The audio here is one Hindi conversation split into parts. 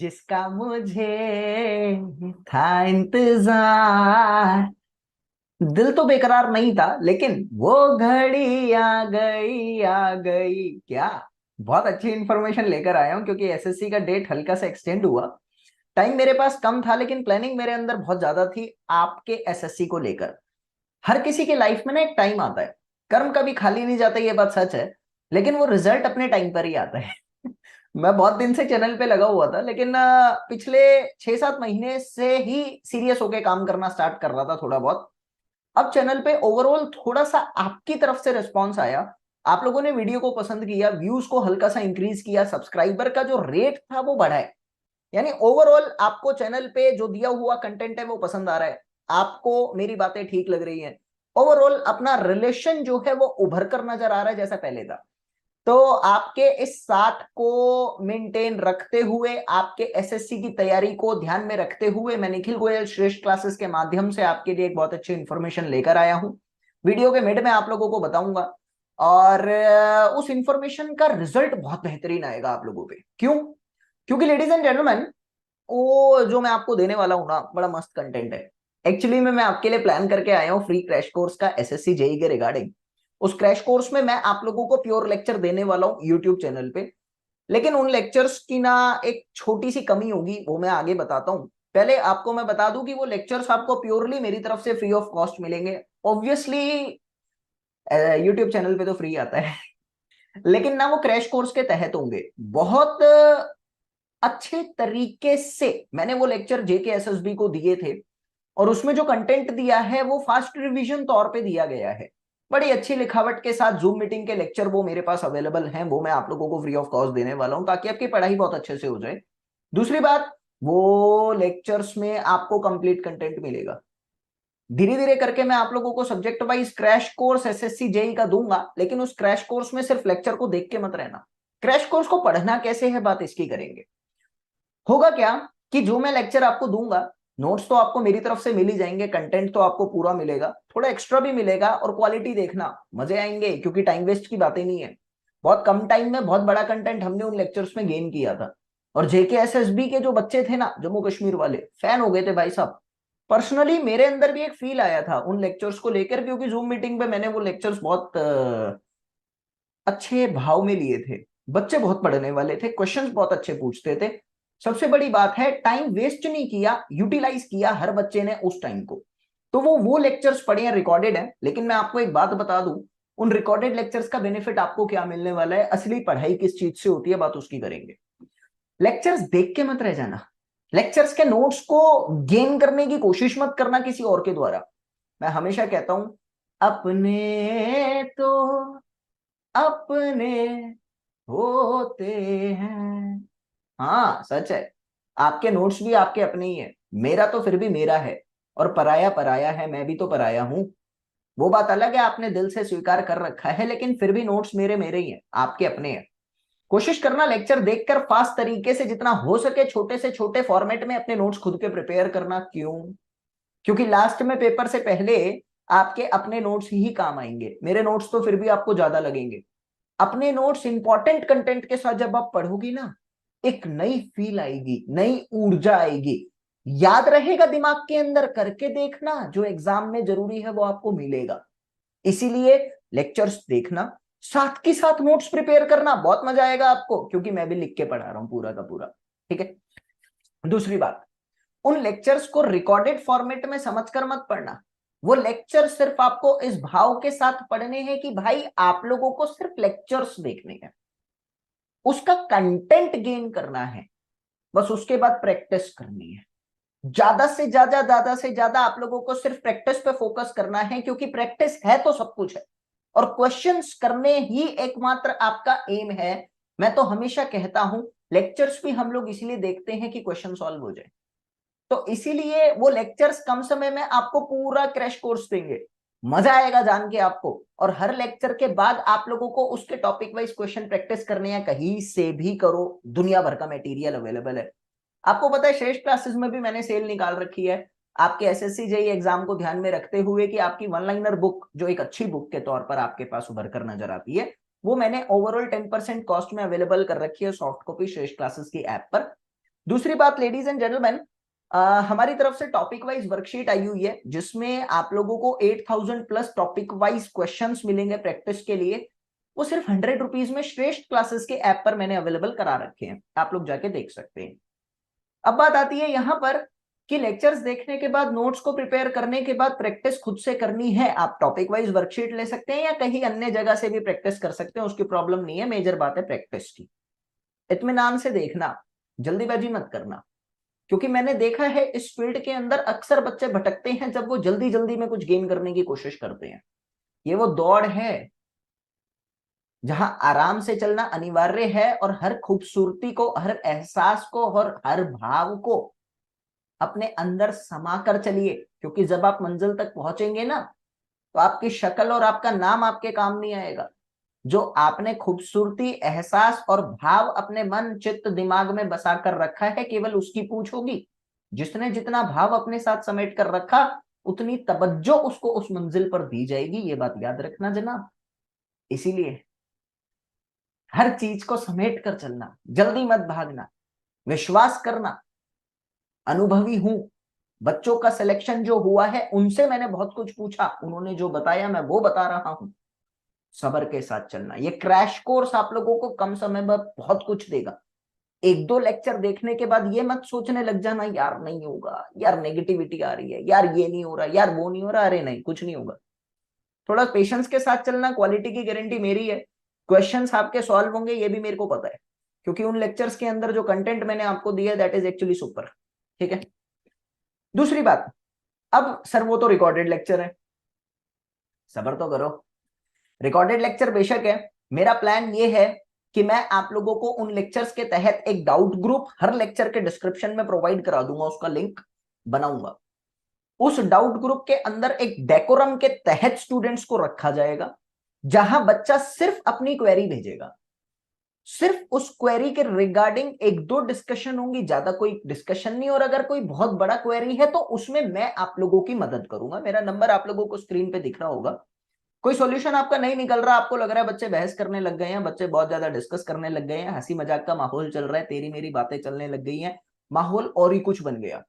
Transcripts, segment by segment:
जिसका मुझे था इंतजार। दिल तो बेकरार नहीं था, लेकिन वो घड़ी आ गई क्या। बहुत अच्छी इंफॉर्मेशन लेकर आया हूं, क्योंकि एसएससी का डेट हल्का सा एक्सटेंड हुआ। टाइम मेरे पास कम था, लेकिन प्लानिंग मेरे अंदर बहुत ज्यादा थी आपके एसएससी को लेकर। हर किसी के लाइफ में ना एक टाइम आता है, कर्म कभी खाली नहीं जाता, ये बात सच है। लेकिन वो रिजल्ट अपने टाइम पर ही आता है। मैं बहुत दिन से चैनल पे लगा हुआ था, लेकिन पिछले 6-7 महीने से ही सीरियस होके काम करना स्टार्ट कर रहा था थोड़ा बहुत। अब चैनल पे ओवरऑल थोड़ा सा आपकी तरफ से रिस्पॉन्स आया। आप लोगों ने वीडियो को पसंद किया, व्यूज को हल्का सा इंक्रीज किया, सब्सक्राइबर का जो रेट था वो बढ़ा है। यानी ओवरऑल आपको चैनल पे जो दिया हुआ कंटेंट है वो पसंद आ रहा है, आपको मेरी बातें ठीक लग रही हैं। ओवरऑल अपना रिलेशन जो है वो उभर कर नजर आ रहा है जैसा पहले था। तो आपके इस साथ को मेंटेन रखते हुए, आपके एसएससी की तैयारी को ध्यान में रखते हुए, मैं निखिल गोयल श्रेष्ठ क्लासेस के माध्यम से आपके लिए एक बहुत अच्छी इंफॉर्मेशन लेकर आया हूं। वीडियो के मिड में आप लोगों को बताऊंगा, और उस इंफॉर्मेशन का रिजल्ट बहुत बेहतरीन आएगा आप लोगों पे। क्यों? क्योंकि लेडीज एंड जेंटलमैन, वो जो मैं आपको देने वाला हूं ना, बड़ा मस्त कंटेंट है। एक्चुअली में मैं आपके लिए प्लान करके आया हूँ फ्री क्रैश कोर्स का एसएससी जेई के रिगार्डिंग। उस क्रैश कोर्स में मैं आप लोगों को प्योर लेक्चर देने वाला हूँ यूट्यूब चैनल पे। लेकिन उन लेक्चर्स की ना एक छोटी सी कमी होगी, वो मैं आगे बताता हूँ। पहले आपको मैं बता दूं कि वो लेक्चर्स आपको प्योरली मेरी तरफ से फ्री ऑफ कॉस्ट मिलेंगे। ऑब्वियसली यूट्यूब चैनल पे तो फ्री आता है। लेकिन ना वो क्रैश कोर्स के तहत होंगे। बहुत अच्छे तरीके से मैंने वो लेक्चर जेके एसएसबी को दिए थे, और उसमें जो कंटेंट दिया है वो फास्ट रिवीजन तौर पे दिया गया है। बड़ी अच्छी लिखावट के साथ जूम मीटिंग के लेक्चर वो मेरे पास अवेलेबल हैं, वो मैं आप लोगों को फ्री ऑफ कॉस्ट देने वाला हूं, ताकि आपकी पढ़ाई बहुत अच्छे से हो जाए। दूसरी बात, वो लेक्चर्स में आपको कंप्लीट कंटेंट मिलेगा। धीरे धीरे करके मैं आप लोगों को subject wise crash course SSC JE का दूंगा, लेकिन उस क्रैश कोर्स में सिर्फ लेक्चर को देख के मत रहना। क्रैश कोर्स को पढ़ना कैसे है, बात इसकी करेंगे। होगा क्या कि जो मैं लेक्चर आपको दूंगा, नोट्स तो आपको मेरी तरफ से मिल ही जाएंगे, कंटेंट तो आपको पूरा मिलेगा, थोड़ा एक्स्ट्रा भी मिलेगा, और क्वालिटी देखना मजे आएंगे, क्योंकि टाइम वेस्ट की बातें नहीं है। बहुत कम टाइम में बहुत बड़ा कंटेंट हमने उन लेक्चर्स में गेन किया था। और जेके एसएसबी के जो बच्चे थे ना, जम्मू कश्मीर वाले, फैन हो गए थे भाई साहब। पर्सनली मेरे अंदर भी एक फील आया था उन लेक्चर्स को लेकर, क्योंकि जूम मीटिंग पे मैंने वो लेक्चर्स बहुत अच्छे भाव में लिए थे। बच्चे बहुत पढ़ने वाले थे, क्वेश्चंस बहुत अच्छे पूछते थे। सबसे बड़ी बात है, टाइम वेस्ट नहीं किया, यूटिलाइज किया हर बच्चे ने उस टाइम को। तो वो लेक्चर्स पढ़े हैं, रिकॉर्डेड हैं। लेकिन मैं आपको एक बात बता दूं, उन रिकॉर्डेड लेक्चर्स का बेनिफिट आपको क्या मिलने वाला है, असली पढ़ाई किस चीज से होती है, बात उसकी करेंगे। लेक्चर्स देख के मत रह जाना। लेक्चर्स के नोट्स को गेन करने की कोशिश मत करना किसी और के द्वारा। मैं हमेशा कहता हूं, अपने तो अपने होते हैं। हाँ सच है, आपके नोट्स भी आपके अपने ही है, मेरा तो फिर भी मेरा है। और पराया पराया है, मैं भी तो पराया हूं। वो बात अलग है, आपने दिल से स्वीकार कर रखा है, लेकिन फिर भी नोट्स मेरे मेरे ही हैं, आपके अपने हैं। कोशिश करना लेक्चर देखकर फास्ट तरीके से, जितना हो सके छोटे से छोटे फॉर्मेट में अपने नोट्स खुद के प्रिपेयर करना। क्यों? क्योंकि लास्ट में पेपर से पहले आपके अपने नोट्स ही काम आएंगे, मेरे नोट्स तो फिर भी आपको ज्यादा लगेंगे। अपने नोट्स इंपॉर्टेंट कंटेंट के साथ जब आप पढ़ोगी ना, एक नई फील आएगी, नई ऊर्जा आएगी, याद रहेगा दिमाग के अंदर, करके देखना, जो एग्जाम में जरूरी है वो आपको मिलेगा। इसीलिए लेक्चर्स देखना, साथ के साथ नोट्स प्रिपेयर करना, बहुत मजा आएगा आपको, क्योंकि मैं भी लिख के पढ़ा रहा हूं पूरा का पूरा। ठीक है। दूसरी बात, उन लेक्चर्स को रिकॉर्डेड फॉर्मेट में समझकर मत पढ़ना। वो लेक्चर सिर्फ आपको इस भाव के साथ पढ़ने हैं कि भाई आप लोगों को सिर्फ लेक्चर्स देखने हैं, उसका कंटेंट गेन करना है, बस उसके बाद प्रैक्टिस करनी है। ज्यादा से ज्यादा आप लोगों को सिर्फ प्रैक्टिस पे फोकस करना है, क्योंकि प्रैक्टिस है तो सब कुछ है, और क्वेश्चंस करने ही एकमात्र आपका एम है। मैं तो हमेशा कहता हूं, लेक्चर्स भी हम लोग इसलिए देखते हैं कि क्वेश्चन सॉल्व हो जाए। तो इसीलिए वो लेक्चर्स कम समय में आपको पूरा क्रैश कोर्स देंगे, मजा आएगा जान के आपको। और हर लेक्चर के बाद आप लोगों को उसके टॉपिक वाइज क्वेश्चन प्रैक्टिस करने हैं, कहीं से भी करो, दुनिया भर का मटेरियल अवेलेबल है। आपको पता है, श्रेष्ठ क्लासेस में भी मैंने सेल निकाल रखी है, आपके एसएससी जेई एग्जाम को ध्यान में रखते हुए, कि आपकी वन लाइनर बुक जो एक अच्छी बुक के तौर पर आपके पास उभर कर नजर आती है, वो मैंने ओवरऑल 10% कॉस्ट में अवेलेबल कर रखी है, सॉफ्ट कॉपी श्रेष्ठ क्लासेस की ऐप पर। दूसरी बात लेडीज एंड जेंटलमैन, हमारी तरफ से टॉपिक वाइज वर्कशीट आई हुई है जिसमें आप लोगों को 8000 प्लस टॉपिक वाइज क्वेश्चंस मिलेंगे प्रैक्टिस के लिए। वो सिर्फ 100 रुपीज में श्रेष्ठ क्लासेस के ऐप पर मैंने अवेलेबल करा रखे हैं, आप लोग जाके देख सकते हैं। अब बात आती है यहां पर कि लेक्चर्स देखने के बाद, नोट्स को प्रिपेयर करने के बाद प्रैक्टिस खुद से करनी है। आप टॉपिक वाइज वर्कशीट ले सकते हैं या कहीं अन्य जगह से भी प्रैक्टिस कर सकते हैं, उसकी प्रॉब्लम नहीं है। मेजर बात है प्रैक्टिस की। इत्मीनान से देखना, जल्दीबाजी मत करना, क्योंकि मैंने देखा है इस फील्ड के अंदर अक्सर बच्चे भटकते हैं जब वो जल्दी जल्दी में कुछ गेन करने की कोशिश करते हैं। ये वो दौड़ है जहां आराम से चलना अनिवार्य है और हर खूबसूरती को, हर एहसास को और हर भाव को अपने अंदर समा कर चलिए, क्योंकि जब आप मंजिल तक पहुंचेंगे ना तो आपकी शक्ल और आपका नाम आपके काम नहीं आएगा। जो आपने खूबसूरती, एहसास और भाव अपने मन, चित्त, दिमाग में बसा कर रखा है, केवल उसकी पूछ होगी। जिसने जितना भाव अपने साथ समेट कर रखा, उतनी तवज्जो उसको उस मंजिल पर दी जाएगी। ये बात याद रखना जनाब। इसीलिए हर चीज को समेट कर चलना, जल्दी मत भागना, विश्वास करना। अनुभवी हूं, बच्चों का सिलेक्शन जो हुआ है उनसे मैंने बहुत कुछ पूछा, उन्होंने जो बताया मैं वो बता रहा हूं। सब्र के साथ चलना। ये क्रैश कोर्स आप लोगों को कम समय में बहुत कुछ देगा। एक दो लेक्चर देखने के बाद ये मत सोचने लग जाना यार नहीं होगा, यार नेगेटिविटी आ रही है, यार ये नहीं हो रहा, यार वो नहीं हो रहा। अरे नहीं, कुछ नहीं होगा। थोड़ा पेशेंस के साथ चलना, क्वालिटी की गारंटी मेरी है। क्वेश्चंस आपके सॉल्व होंगे ये भी मेरे को पता है, क्योंकि उन लेक्चर्स के अंदर जो कंटेंट मैंने आपको दिया दैट इज एक्चुअली सुपर। ठीक है। दूसरी बात, अब सर वो तो रिकॉर्डेड लेक्चर है, सब्र तो करो। रिकॉर्डेड लेक्चर बेशक है, मेरा प्लान ये है कि मैं आप लोगों को उन लेक्चर्स के तहत एक डाउट ग्रुप हर लेक्चर के डिस्क्रिप्शन में प्रोवाइड करा दूंगा, उसका लिंक बनाऊंगा। उस डाउट ग्रुप के अंदर एक डेकोरम के तहत स्टूडेंट्स को रखा जाएगा, जहां बच्चा सिर्फ अपनी क्वेरी भेजेगा, सिर्फ उस क्वेरी के रिगार्डिंग एक दो डिस्कशन होंगी, ज्यादा कोई डिस्कशन नहीं। और अगर कोई बहुत बड़ा क्वेरी है तो उसमें मैं आप लोगों की मदद करूंगा। मेरा नंबर आप लोगों को स्क्रीन पे दिख रहा होगा। कोई सॉल्यूशन आपका नहीं निकल रहा, आपको लग रहा है बच्चे बहस करने लग गए हैं, बच्चे बहुत ज्यादा डिस्कस करने लग गए हैं, हंसी मजाक का माहौल चल रहा है, तेरी मेरी बातें चलने लग गई हैं, माहौल और ही कुछ बन गया,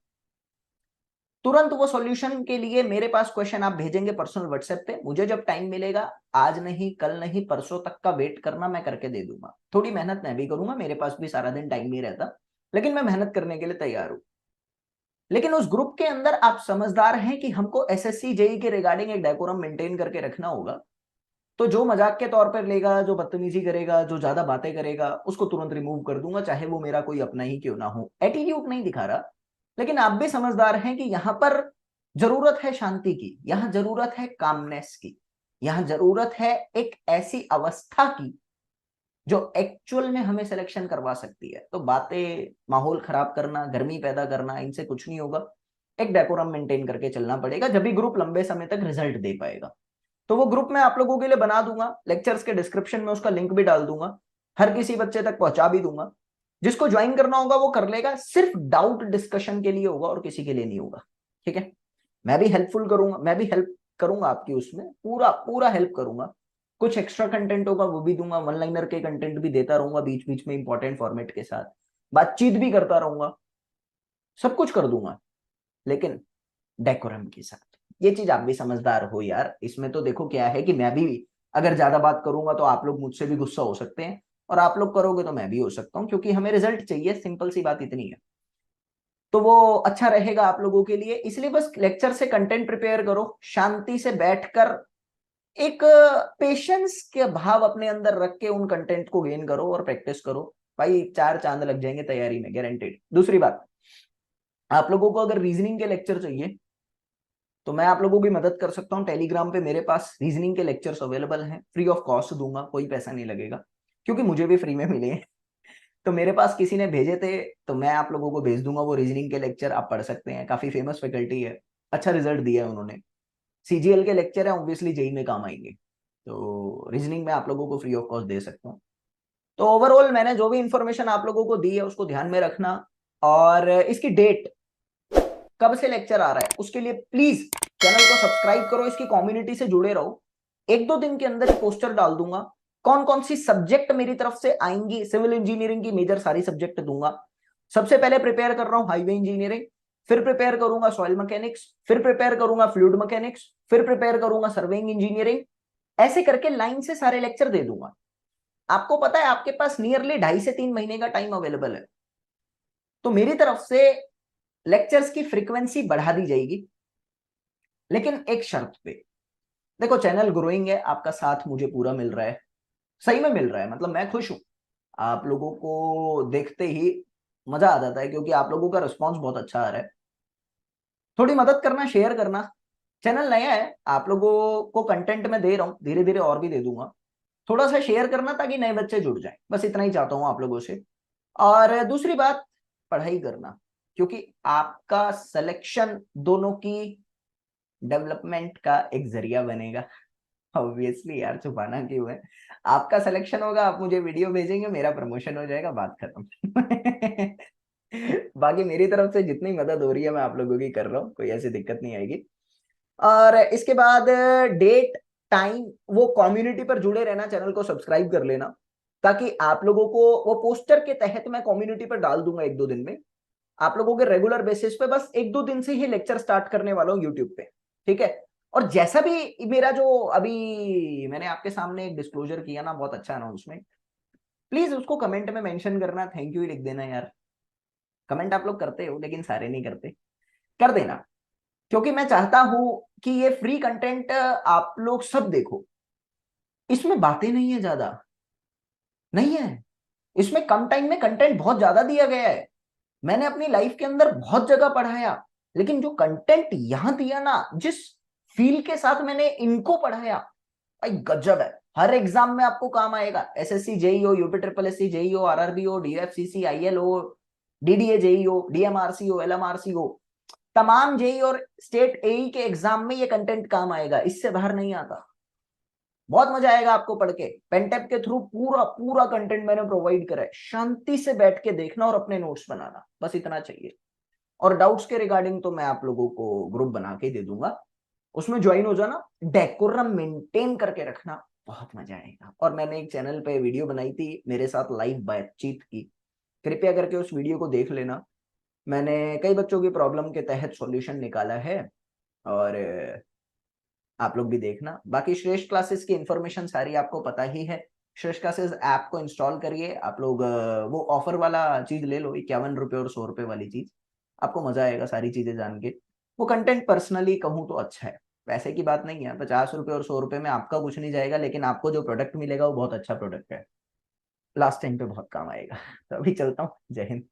तुरंत वो सॉल्यूशन के लिए मेरे पास क्वेश्चन आप भेजेंगे पर्सनल व्हाट्सएप पे। मुझे जब टाइम मिलेगा, आज नहीं, कल नहीं, परसों तक का वेट करना, मैं करके दे दूंगा। थोड़ी मेहनत मैं भी करूंगा, मेरे पास भी सारा दिन टाइम नहीं रहता, लेकिन मैं मेहनत करने के लिए तैयार हूं। लेकिन उस ग्रुप के अंदर आप समझदार हैं कि हमको एसएससी जेई के रिगार्डिंग एक डेकोरम मेंटेन करके रखना होगा। तो जो मजाक के तौर पर लेगा, जो बदतमीजी करेगा, जो ज्यादा बातें करेगा, उसको तुरंत रिमूव कर दूंगा, चाहे वो मेरा कोई अपना ही क्यों ना हो। एटीट्यूड नहीं दिखा रहा, लेकिन आप भी समझदार हैं कि यहां पर जरूरत है शांति की, यहां जरूरत है कामनेस की, यहां जरूरत है एक ऐसी अवस्था की जो एक्चुअल में हमें सिलेक्शन करवा सकती है। तो बातें, माहौल खराब करना, गर्मी पैदा करना, इनसे कुछ नहीं होगा। एक डेकोरम मेंटेन करके चलना पड़ेगा, जब भी ग्रुप लंबे समय तक रिजल्ट दे पाएगा। तो वो ग्रुप मैं आप लोगों के लिए बना दूंगा, लेक्चर्स के डिस्क्रिप्शन में उसका लिंक भी डाल दूंगा, हर किसी बच्चे तक पहुंचा भी दूंगा। जिसको ज्वाइन करना होगा वो कर लेगा, सिर्फ डाउट डिस्कशन के लिए होगा और किसी के लिए नहीं होगा। ठीक है। मैं भी हेल्पफुल करूंगा, मैं भी हेल्प करूंगा आपकी, उसमें पूरा पूरा हेल्प करूंगा। कुछ एक्स्ट्रा कंटेंट होगा वो भी दूंगा, वन लाइनर के कंटेंट भी देता रहूंगा बीच बीच में, इंपॉर्टेंट फॉर्मेट के साथ बातचीत भी करता रहूंगा, सब कुछ कर दूंगा, लेकिन डेकोरम के साथ। ये चीज आप भी समझदार हो यार। इसमें तो देखो क्या है कि मैं भी अगर ज्यादा बात करूंगा तो आप लोग मुझसे भी गुस्सा हो सकते हैं, और आप लोग करोगे तो मैं भी हो सकता हूँ, क्योंकि हमें रिजल्ट चाहिए, सिंपल सी बात इतनी है। तो वो अच्छा रहेगा आप लोगों के लिए। इसलिए बस लेक्चर से कंटेंट प्रिपेयर करो, शांति से बैठकर एक पेशेंस के भाव अपने अंदर रख के उन कंटेंट को गेन करो और प्रैक्टिस करो। भाई 4 चांद लग जाएंगे तैयारी में, गारंटेड। दूसरी बात, आप लोगों को अगर रीजनिंग के लेक्चर चाहिए तो मैं आप लोगों की मदद कर सकता हूँ। टेलीग्राम पे मेरे पास रीजनिंग के लेक्चर्स अवेलेबल हैं, फ्री ऑफ कॉस्ट दूंगा, कोई पैसा नहीं लगेगा, क्योंकि मुझे भी फ्री में मिले हैं। तो मेरे पास किसी ने भेजे थे तो मैं आप लोगों को भेज दूंगा वो रीजनिंग के लेक्चर, आप पढ़ सकते हैं। काफी फेमस फैकल्टी है, अच्छा रिजल्ट दिया है उन्होंने। सीजीएल के लेक्चर है, ऑब्वियसली जेई में काम आएंगे। तो रीजनिंग में आप लोगों को फ्री ऑफ कॉस्ट दे सकता हूँ। तो ओवरऑल मैंने जो भी इंफॉर्मेशन आप लोगों को दी है उसको ध्यान में रखना, और इसकी डेट कब से लेक्चर आ रहा है उसके लिए प्लीज चैनल को सब्सक्राइब करो, इसकी कम्युनिटी से जुड़े रहो। एक दो दिन के अंदर ही पोस्टर डाल दूंगा, कौन कौन सी सब्जेक्ट मेरी तरफ से आएंगी, सिविल इंजीनियरिंग की मेजर सारी सब्जेक्ट दूंगा। सबसे पहले प्रिपेयर कर रहा हूँ हाईवे इंजीनियरिंग, फिर प्रिपेयर करूंगा सॉइल मैकेनिक्स, फिर प्रिपेयर करूंगा फ्लूइड मैकेनिक्स, फिर प्रिपेयर करूंगा सर्वेइंग इंजीनियरिंग। ऐसे करके लाइन से सारे लेक्चर दे दूंगा। आपको पता है आपके पास नियरली 2.5 से 3 महीने का टाइम अवेलेबल है, तो मेरी तरफ से लेक्चर्स की फ्रीक्वेंसी बढ़ा दी जाएगी, लेकिन एक शर्त पे। देखो चैनल ग्रोइंग है, आपका साथ मुझे पूरा मिल रहा है, सही में मिल रहा है, मतलब मैं खुश हूं। आप लोगों को देखते ही मजा आ जाता है, क्योंकि आप लोगों का रिस्पॉन्स बहुत अच्छा आ रहा है। थोड़ी मदद करना, शेयर करना। चैनल नया है, आप लोगों को कंटेंट मैं दे रहा हूँ, धीरे धीरे और भी दे दूंगा। थोड़ा सा शेयर करना ताकि नए बच्चे जुड़ जाएं, बस इतना ही चाहता हूँ आप लोगों से। और दूसरी बात, पढ़ाई करना, क्योंकि आपका सिलेक्शन दोनों की डेवलपमेंट का एक जरिया बनेगा। ऑब्वियसली यार, छुपाना क्यों है। आपका सिलेक्शन होगा, आप मुझे वीडियो भेजेंगे, मेरा प्रमोशन हो जाएगा, बात खत्म। बाकी मेरी तरफ से जितनी मदद हो रही है मैं आप लोगों की कर रहा हूँ, कोई ऐसी दिक्कत नहीं आएगी। और इसके बाद डेट टाइम, वो कम्युनिटी पर जुड़े रहना, चैनल को सब्सक्राइब कर लेना, ताकि आप लोगों को वो पोस्टर के तहत मैं कम्युनिटी पर डाल दूंगा 1-2 दिन में। आप लोगों के रेगुलर बेसिस पे बस 1-2 दिन से ही लेक्चर स्टार्ट करने वाला हूँ यूट्यूब पे, ठीक है। और जैसा भी मेरा जो अभी मैंने आपके सामने एक डिस्क्लोजर किया ना, बहुत अच्छा अनाउंसमेंट, प्लीज उसको कमेंट में मेंशन करना, थैंक यू लिख देना यार। कमेंट आप लोग करते हो लेकिन सारे नहीं करते, कर देना। क्योंकि मैं चाहता हूं कि ये फ्री कंटेंट आप लोग सब देखो। इसमें बातें नहीं है, ज्यादा नहीं है, इसमें कम टाइम में कंटेंट बहुत ज्यादा दिया गया है। मैंने अपनी लाइफ के अंदर बहुत जगह पढ़ाया, लेकिन जो कंटेंट यहां दिया ना, जिस फील के साथ मैंने इनको पढ़ाया, भाई गजब है। हर एग्जाम में आपको काम आएगा, एसएससी जेई हो, यूपी ट्रिपल एससी जेई हो, आरआरबी हो, डीएफसीसी आईएल हो, डीडीए जेई हो, डीएमआरसी हो, एलएमआरसी हो, तमाम जेई और स्टेट एई के एग्जाम में ये कंटेंट काम आएगा, इससे बाहर नहीं आता। बहुत मजा आएगा आपको पढ़ के। पेंटेप के थ्रू पूरा पूरा कंटेंट मैंने प्रोवाइड करा है, शांति से बैठ के देखना और अपने नोट्स बनाना, बस इतना चाहिए। और डाउट्स के रिगार्डिंग तो मैं आप लोगों को ग्रुप बना के दे दूंगा, उसमें ज्वाइन हो जाना। डेकोरम मेंटेन करके रखना, बहुत मजा आएगा। और मैंने एक चैनल पे वीडियो बनाई थी, मेरे साथ लाइव बातचीत की, कृपया करके उस वीडियो को देख लेना। मैंने कई बच्चों की प्रॉब्लम के तहत सॉल्यूशन निकाला है, और आप लोग भी देखना। बाकी श्रेष्ठ क्लासेस की इंफॉर्मेशन सारी आपको पता ही है। श्रेष्ठ क्लासेस ऐप को इंस्टॉल करिए आप लोग, वो ऑफर वाला चीज ले लो, 51 रुपये और 100 रुपये वाली चीज, आपको मजा आएगा सारी चीजें जान के। वो कंटेंट पर्सनली कहूँ तो अच्छा है, पैसे की बात नहीं है। 50 रुपये और 100 रुपये में आपका कुछ नहीं जाएगा, लेकिन आपको जो प्रोडक्ट मिलेगा वो बहुत अच्छा प्रोडक्ट है, लास्ट टाइम पे बहुत काम आएगा। तो अभी चलता हूँ, जय हिंद।